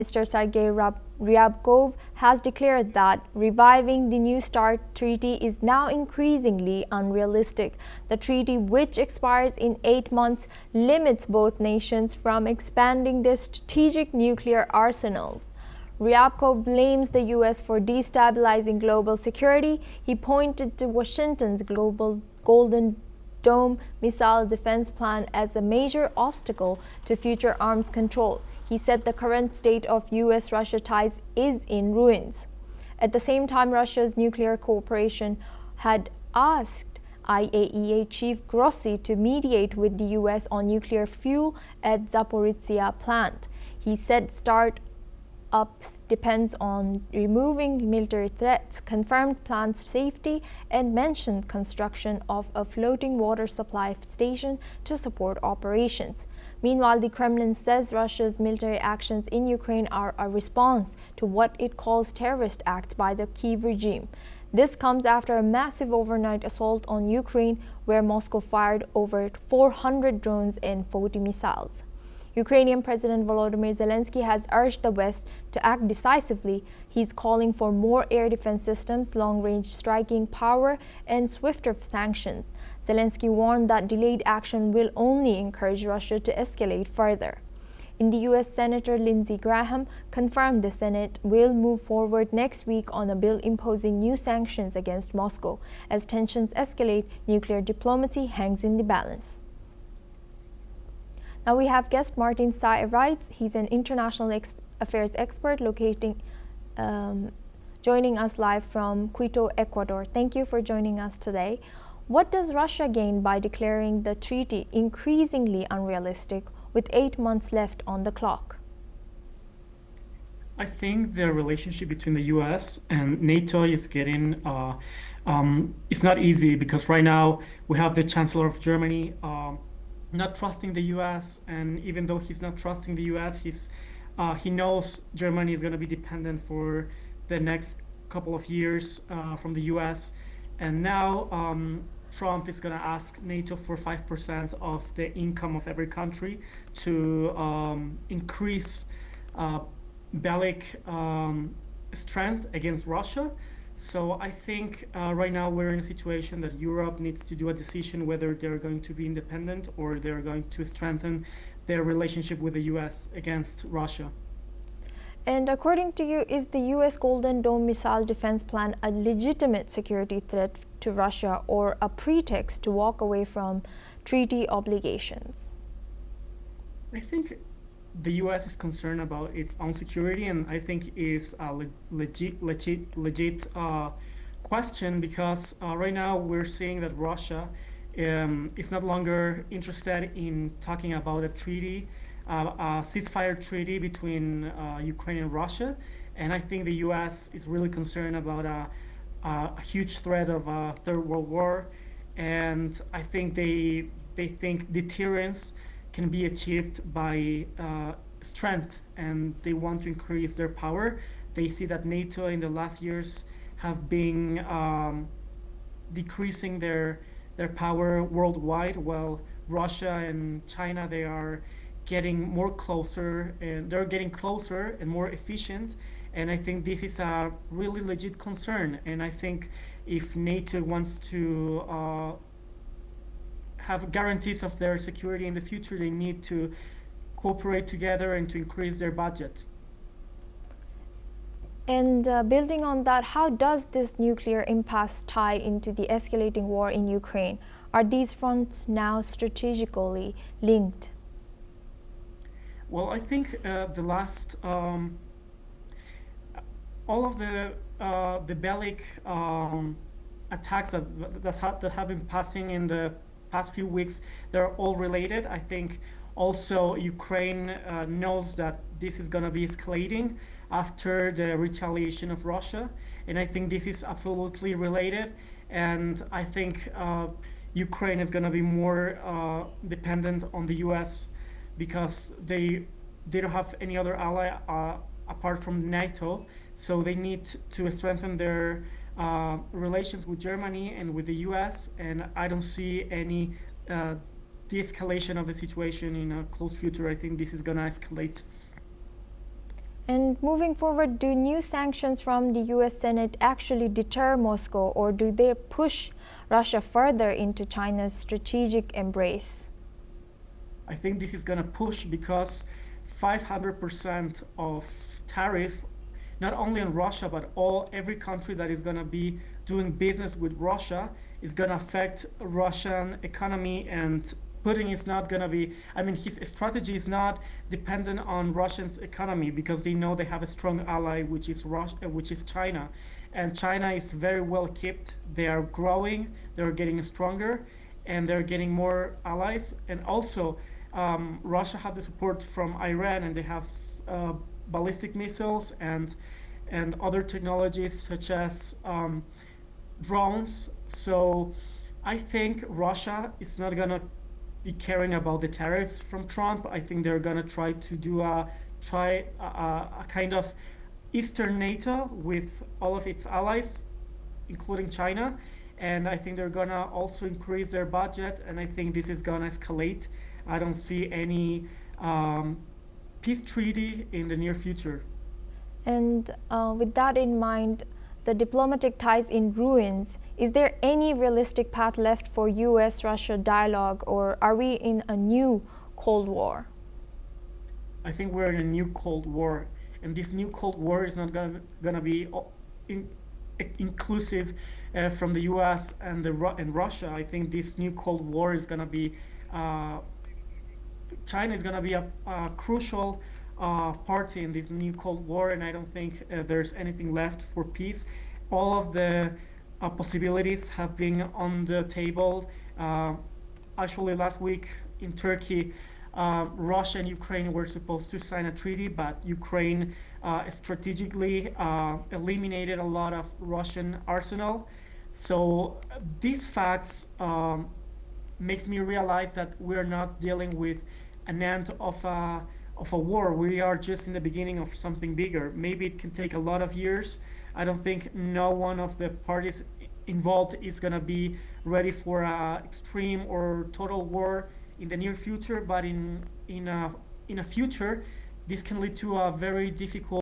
Mr. Sergei Ryabkov has declared that reviving the New START treaty is now increasingly unrealistic. The treaty, which expires in 8 months, limits both nations from expanding their strategic nuclear arsenals. Ryabkov blames the U.S. for destabilizing global security. He pointed to Washington's global Golden Dome missile defense plan as a major obstacle to future arms control. He said the current state of U.S.-Russia ties is in ruins. At the same time, Russia's nuclear cooperation had asked IAEA Chief Grossi to mediate with the U.S. on nuclear fuel at Zaporizhzhia plant. He said start depends on removing military threats, confirmed plant safety, and mentioned construction of a floating water supply station to support operations. Meanwhile, the Kremlin says Russia's military actions in Ukraine are a response to what it calls terrorist acts by the Kyiv regime. This comes after a massive overnight assault on Ukraine, where Moscow fired over 400 drones and 40 missiles. Ukrainian President Volodymyr Zelensky has urged the West to act decisively. He's calling for more air defense systems, long-range striking power, and swifter sanctions. Zelensky warned that delayed action will only encourage Russia to escalate further. In the U.S., Senator Lindsey Graham confirmed the Senate will move forward next week on a bill imposing new sanctions against Moscow. As tensions escalate, nuclear diplomacy hangs in the balance. Now we have guest Martin Wright. He's an international affairs expert joining us live from Quito, Ecuador. Thank you for joining us today. What does Russia gain by declaring the treaty increasingly unrealistic with 8 months left on the clock? I think the relationship between the U.S. and NATO is getting, it's not easy because right now we have the Chancellor of Germany not trusting the U.S. and even though he's not trusting the U.S., he knows Germany is going to be dependent for the next couple of years from the U.S. And now Trump is going to ask NATO for 5% of the income of every country to increase bellic strength against Russia. So I think right now we're in a situation that Europe needs to do a decision whether they're going to be independent or they're going to strengthen their relationship with the U.S. against Russia. And according to you, is the U.S. Golden Dome missile defense plan a legitimate security threat to Russia or a pretext to walk away from treaty obligations? I think the U.S. is concerned about its own security, and I think is a legit question because right now we're seeing that Russia is no longer interested in talking about a treaty, a ceasefire treaty between Ukraine and Russia, and I think the U.S. is really concerned about a huge threat of a third world war, and I think they think deterrence can be achieved by strength, and they want to increase their power. They see that NATO in the last years have been decreasing their power worldwide, while Russia and China, they are getting more closer, and they're getting closer and more efficient. And I think this is a really legit concern. And I think if NATO wants to have guarantees of their security in the future, they need to cooperate together and to increase their budget. And building on that, how does this nuclear impasse tie into the escalating war in Ukraine? Are these fronts now strategically linked? Well, I think the last, all of the bellic attacks that have been passing in the past few weeks, they're all related. I think also Ukraine knows that this is going to be escalating after the retaliation of Russia, and I think this is absolutely related. And I think Ukraine is going to be more dependent on the U.S. because they don't have any other ally apart from NATO, so they need to strengthen their relations with Germany and with the U.S., and I don't see any de-escalation of the situation in a close future. I think this is going to escalate. And moving forward, do new sanctions from the US Senate actually deter Moscow, or do they push Russia further into China's strategic embrace? I think this is going to push because 500% of tariff, not only on Russia, but every country that is going to be doing business with Russia is going to affect Russian economy. And Putin is not going to be, I mean, his strategy is not dependent on Russia's economy because they know they have a strong ally, which is Russia, which is China. And China is very well kept. They are growing, they're getting stronger, and they're getting more allies. And also, Russia has the support from Iran, and they have uh, ballistic missiles and other technologies such as drones. So I think Russia is not gonna be caring about the tariffs from Trump. I think they're gonna try to do a kind of Eastern NATO with all of its allies, including China. And I think they're gonna also increase their budget, and I think this is gonna escalate. I don't see any um, peace treaty in the near future. And with that in mind, the diplomatic ties in ruins, is there any realistic path left for US Russia dialogue, or are we in a new Cold War? I think we're in a new Cold War, and this new Cold War is not gonna be in, inclusive from the U.S. and Russia. I think this new Cold War is gonna be uh, China is gonna be a crucial party in this new Cold War, and I don't think there's anything left for peace. All of the possibilities have been on the table. Uh, Actually, last week in Turkey, Russia and Ukraine were supposed to sign a treaty, but Ukraine strategically eliminated a lot of Russian arsenal. So these facts makes me realize that we're not dealing with an end of a war. We are just in the beginning of something bigger. Maybe it can take a lot of years. I don't think no one of the parties involved is going to be ready for a extreme or total war in the near future, but in a future, this can lead to a very difficult